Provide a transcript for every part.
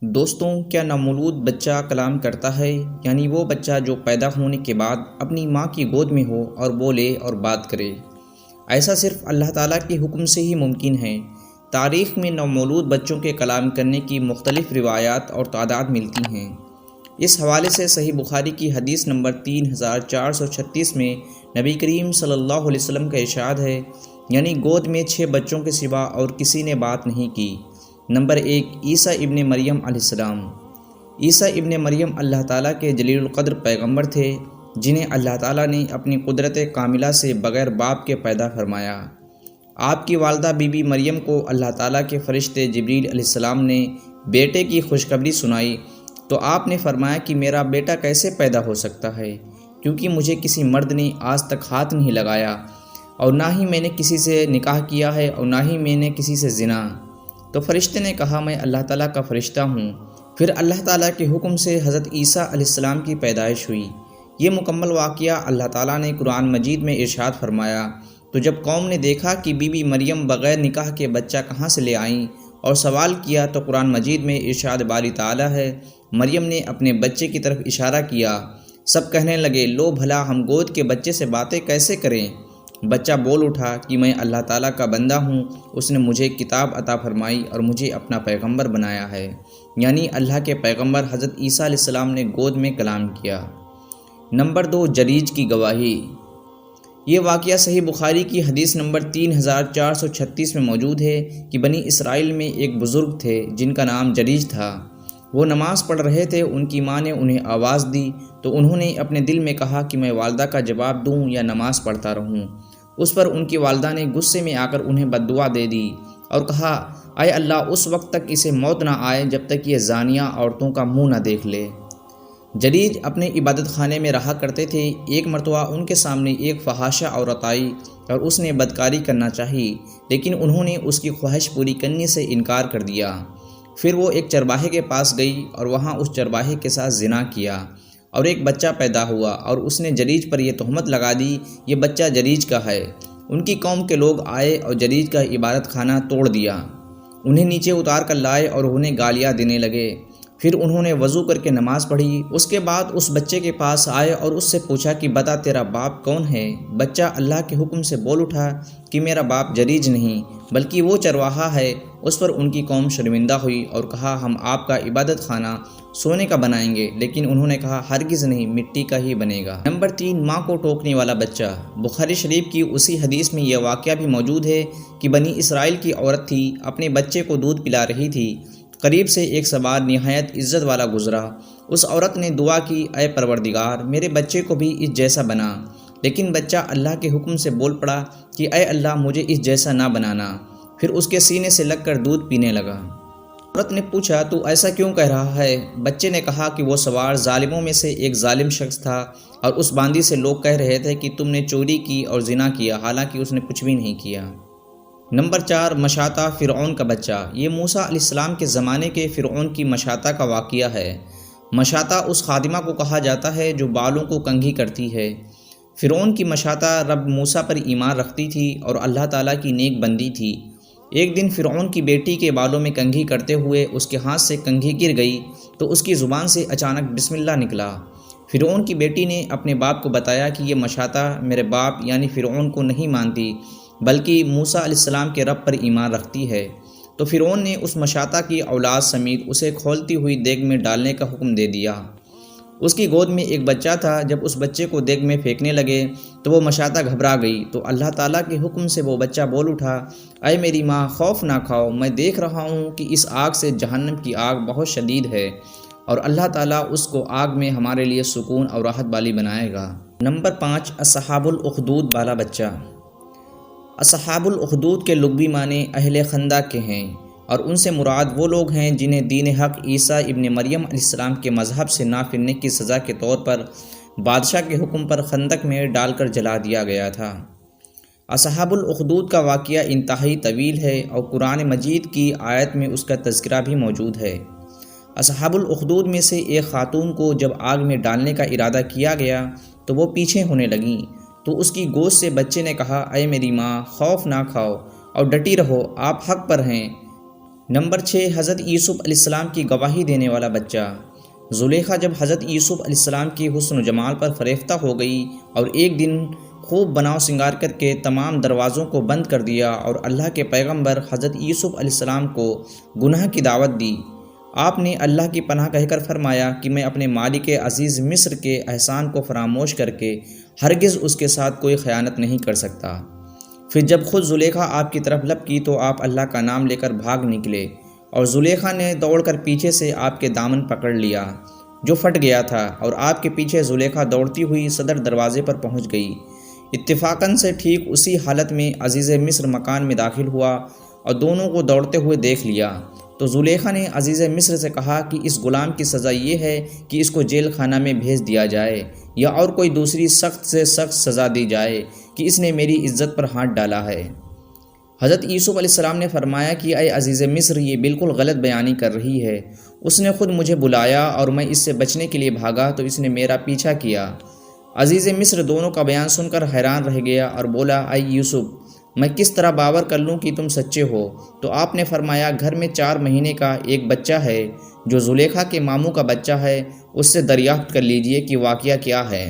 دوستوں، کیا نومولود بچہ کلام کرتا ہے؟ یعنی وہ بچہ جو پیدا ہونے کے بعد اپنی ماں کی گود میں ہو اور بولے اور بات کرے۔ ایسا صرف اللہ تعالیٰ کے حکم سے ہی ممکن ہے۔ تاریخ میں نومولود بچوں کے کلام کرنے کی مختلف روایات اور تعداد ملتی ہیں۔ اس حوالے سے صحیح بخاری کی حدیث نمبر 3436 میں نبی کریم صلی اللہ علیہ وسلم کا ارشاد ہے، یعنی گود میں 6 بچوں کے سوا اور کسی نے بات نہیں کی۔ نمبر 1، عیسیٰ ابن مریم علیہ السلام۔ عیسیٰ ابن مریم اللہ تعالیٰ کے جلیل القدر پیغمبر تھے، جنہیں اللہ تعالیٰ نے اپنی قدرت کاملہ سے بغیر باپ کے پیدا فرمایا۔ آپ کی والدہ بی بی مریم کو اللہ تعالیٰ کے فرشتے جبریل علیہ السلام نے بیٹے کی خوشخبری سنائی تو آپ نے فرمایا کہ میرا بیٹا کیسے پیدا ہو سکتا ہے، کیونکہ مجھے کسی مرد نے آج تک ہاتھ نہیں لگایا، اور نہ ہی میں نے کسی سے نکاح کیا ہے اور نہ ہی میں نے کسی سے زنا۔ تو فرشتے نے کہا، میں اللہ تعالیٰ کا فرشتہ ہوں۔ پھر اللہ تعالیٰ کے حکم سے حضرت عیسیٰ علیہ السلام کی پیدائش ہوئی۔ یہ مکمل واقعہ اللہ تعالیٰ نے قرآن مجید میں ارشاد فرمایا۔ تو جب قوم نے دیکھا کہ بی بی مریم بغیر نکاح کے بچہ کہاں سے لے آئیں اور سوال کیا، تو قرآن مجید میں ارشاد باری تعالیٰ ہے، مریم نے اپنے بچے کی طرف اشارہ کیا۔ سب کہنے لگے، لو بھلا ہم گود کے بچے سے باتیں کیسے کریں؟ بچہ بول اٹھا کہ میں اللہ تعالیٰ کا بندہ ہوں، اس نے مجھے کتاب عطا فرمائی اور مجھے اپنا پیغمبر بنایا ہے۔ یعنی اللہ کے پیغمبر حضرت عیسیٰ علیہ السلام نے گود میں کلام کیا۔ نمبر 2، جریج کی گواہی۔ یہ واقعہ صحیح بخاری کی حدیث نمبر 3436 میں موجود ہے کہ بنی اسرائیل میں ایک بزرگ تھے جن کا نام جریج تھا۔ وہ نماز پڑھ رہے تھے، ان کی ماں نے انہیں آواز دی تو انہوں نے اپنے دل میں کہا کہ میں والدہ کا جواب دوں یا نماز پڑھتا رہوں۔ اس پر ان کی والدہ نے غصے میں آ کر انہیں بد دعا دے دی اور کہا، اے اللہ، اس وقت تک اسے موت نہ آئے جب تک یہ زانیہ عورتوں کا منہ نہ دیکھ لے۔ جریج اپنے عبادت خانے میں رہا کرتے تھے۔ ایک مرتبہ ان کے سامنے ایک فحاشہ عورت آئی اور اس نے بدکاری کرنا چاہی، لیکن انہوں نے اس کی خواہش پوری کرنے سے انکار کر دیا۔ پھر وہ ایک چرواہے کے پاس گئی اور وہاں اس چرواہے کے ساتھ زنا کیا اور ایک بچہ پیدا ہوا، اور اس نے جریج پر یہ تہمت لگا دی، یہ بچہ جریج کا ہے۔ ان کی قوم کے لوگ آئے اور جریج کا عبادت خانہ توڑ دیا، انہیں نیچے اتار کر لائے اور انہیں گالیاں دینے لگے۔ پھر انہوں نے وضو کر کے نماز پڑھی۔ اس کے بعد اس بچے کے پاس آئے اور اس سے پوچھا کہ بتا تیرا باپ کون ہے؟ بچہ اللہ کے حکم سے بول اٹھا کہ میرا باپ جریج نہیں بلکہ وہ چرواہا ہے۔ اس پر ان کی قوم شرمندہ ہوئی اور کہا، ہم آپ کا عبادت خانہ سونے کا بنائیں گے، لیکن انہوں نے کہا، ہرگز نہیں، مٹی کا ہی بنے گا۔ نمبر 3، ماں کو ٹوکنے والا بچہ۔ بخاری شریف کی اسی حدیث میں یہ واقعہ بھی موجود ہے کہ بنی اسرائیل کی عورت تھی، اپنے بچے کو دودھ پلا رہی تھی۔ قریب سے ایک سوار نہایت عزت والا گزرا۔ اس عورت نے دعا کی، اے پروردگار، میرے بچے کو بھی اس جیسا بنا، لیکن بچہ اللہ کے حکم سے بول پڑا کہ اے اللہ، مجھے اس جیسا نہ بنانا۔ پھر اس کے سینے سے لگ کر دودھ پینے لگا۔ عورت نے پوچھا، تو ایسا کیوں کہہ رہا ہے؟ بچے نے کہا کہ وہ سوار ظالموں میں سے ایک ظالم شخص تھا، اور اس باندی سے لوگ کہہ رہے تھے کہ تم نے چوری کی اور زنا کیا، حالانکہ اس نے کچھ بھی نہیں کیا۔ نمبر 4، مشاطہ فرعون کا بچہ۔ یہ موسیٰ علیہ السلام کے زمانے کے فرعون کی مشاطہ کا واقعہ ہے۔ مشاطہ اس خادمہ کو کہا جاتا ہے جو بالوں کو کنگھی کرتی ہے۔ فرعون کی مشاطہ رب موسیٰ پر ایمان رکھتی تھی اور اللہ تعالیٰ کی نیک بندی تھی۔ ایک دن فرعون کی بیٹی کے بالوں میں کنگھی کرتے ہوئے اس کے ہاتھ سے کنگھی گر گئی تو اس کی زبان سے اچانک بسم اللہ نکلا۔ فرعون کی بیٹی نے اپنے باپ کو بتایا کہ یہ مشاطہ میرے باپ یعنی فرعون کو نہیں مانتی بلکہ موسیٰ علیہ السلام کے رب پر ایمان رکھتی ہے۔ تو فرعون نے اس مشاطہ کی اولاد سمیت اسے کھولتی ہوئی دیگ میں ڈالنے کا حکم دے دیا۔ اس کی گود میں ایک بچہ تھا۔ جب اس بچے کو دیگ میں پھینکنے لگے تو وہ مشاطہ گھبرا گئی، تو اللہ تعالیٰ کے حکم سے وہ بچہ بول اٹھا، اے میری ماں، خوف نہ کھاؤ، میں دیکھ رہا ہوں کہ اس آگ سے جہنم کی آگ بہت شدید ہے، اور اللہ تعالیٰ اس کو آگ میں ہمارے لیے سکون اور راحت والی بنائے گا۔ نمبر 5، اصحاب الاخدود والا بچہ۔ اصحاب الاخدود کے لغوی معنی اہل خندق کے ہیں، اور ان سے مراد وہ لوگ ہیں جنہیں دین حق عیسیٰ ابن مریم علیہ السلام کے مذہب سے نہ پھرنے کی سزا کے طور پر بادشاہ کے حکم پر خندق میں ڈال کر جلا دیا گیا تھا۔ اصحاب الاخدود کا واقعہ انتہائی طویل ہے اور قرآن مجید کی آیت میں اس کا تذکرہ بھی موجود ہے۔ اصحاب الاخدود میں سے ایک خاتون کو جب آگ میں ڈالنے کا ارادہ کیا گیا تو وہ پیچھے ہونے لگیں، تو اس کی گود سے بچے نے کہا، اے میری ماں، خوف نہ کھاؤ اور ڈٹی رہو، آپ حق پر ہیں۔ نمبر 6، حضرت یوسف علیہ السلام کی گواہی دینے والا بچہ۔ زلیخا جب حضرت یوسف علیہ السلام کی حسن و جمال پر فریفتہ ہو گئی اور ایک دن خوب بناؤ سنگار کر کے تمام دروازوں کو بند کر دیا اور اللہ کے پیغمبر حضرت یوسف علیہ السلام کو گناہ کی دعوت دی، آپ نے اللہ کی پناہ کہہ کر فرمایا کہ میں اپنے مالک عزیز مصر کے احسان کو فراموش کر کے ہرگز اس کے ساتھ کوئی خیانت نہیں کر سکتا۔ پھر جب خود زلیخا آپ کی طرف لب کی تو آپ اللہ کا نام لے کر بھاگ نکلے اور زلیخا نے دوڑ کر پیچھے سے آپ کے دامن پکڑ لیا جو پھٹ گیا تھا، اور آپ کے پیچھے زلیخا دوڑتی ہوئی صدر دروازے پر پہنچ گئی۔ اتفاقاً سے ٹھیک اسی حالت میں عزیز مصر مکان میں داخل ہوا اور دونوں کو دوڑتے ہوئے دیکھ لیا، تو زلیخا نے عزیز مصر سے کہا کہ اس غلام کی سزا یہ ہے کہ اس کو جیل خانہ میں بھیج دیا جائے یا اور کوئی دوسری سخت سے سخت سزا دی جائے کہ اس نے میری عزت پر ہاتھ ڈالا ہے۔ حضرت یوسف علیہ السلام نے فرمایا کہ اے عزیز مصر، یہ بالکل غلط بیانی کر رہی ہے، اس نے خود مجھے بلایا اور میں اس سے بچنے کے لیے بھاگا تو اس نے میرا پیچھا کیا۔ عزیز مصر دونوں کا بیان سن کر حیران رہ گیا اور بولا، اے یوسف، میں کس طرح باور کر لوں کہ تم سچے ہو؟ تو آپ نے فرمایا، گھر میں 4 مہینے کا ایک بچہ ہے جو زلیخا کے ماموں کا بچہ ہے، اس سے دریافت کر لیجئے کہ واقعہ کیا ہے۔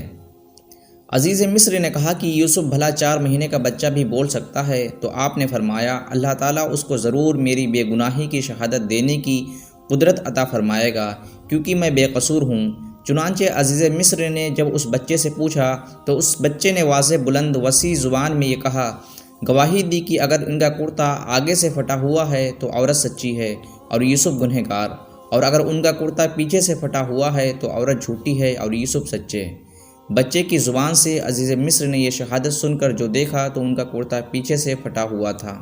عزیز مصر نے کہا کہ یوسف بھلا 4 مہینے کا بچہ بھی بول سکتا ہے؟ تو آپ نے فرمایا، اللہ تعالیٰ اس کو ضرور میری بے گناہی کی شہادت دینے کی قدرت عطا فرمائے گا، کیونکہ میں بے قصور ہوں۔ چنانچہ عزیز مصر نے جب اس بچے سے پوچھا تو اس بچے نے واضح بلند وسیع زبان میں یہ کہا، گواہی دی کہ اگر ان کا کرتا آگے سے پھٹا ہوا ہے تو عورت سچی ہے اور یوسف گنہگار، اور اگر ان کا کرتا پیچھے سے پھٹا ہوا ہے تو عورت جھوٹی ہے اور یوسف سچے۔ بچے کی زبان سے عزیز مصر نے یہ شہادت سن کر جو دیکھا تو ان کا کرتا پیچھے سے پھٹا ہوا تھا۔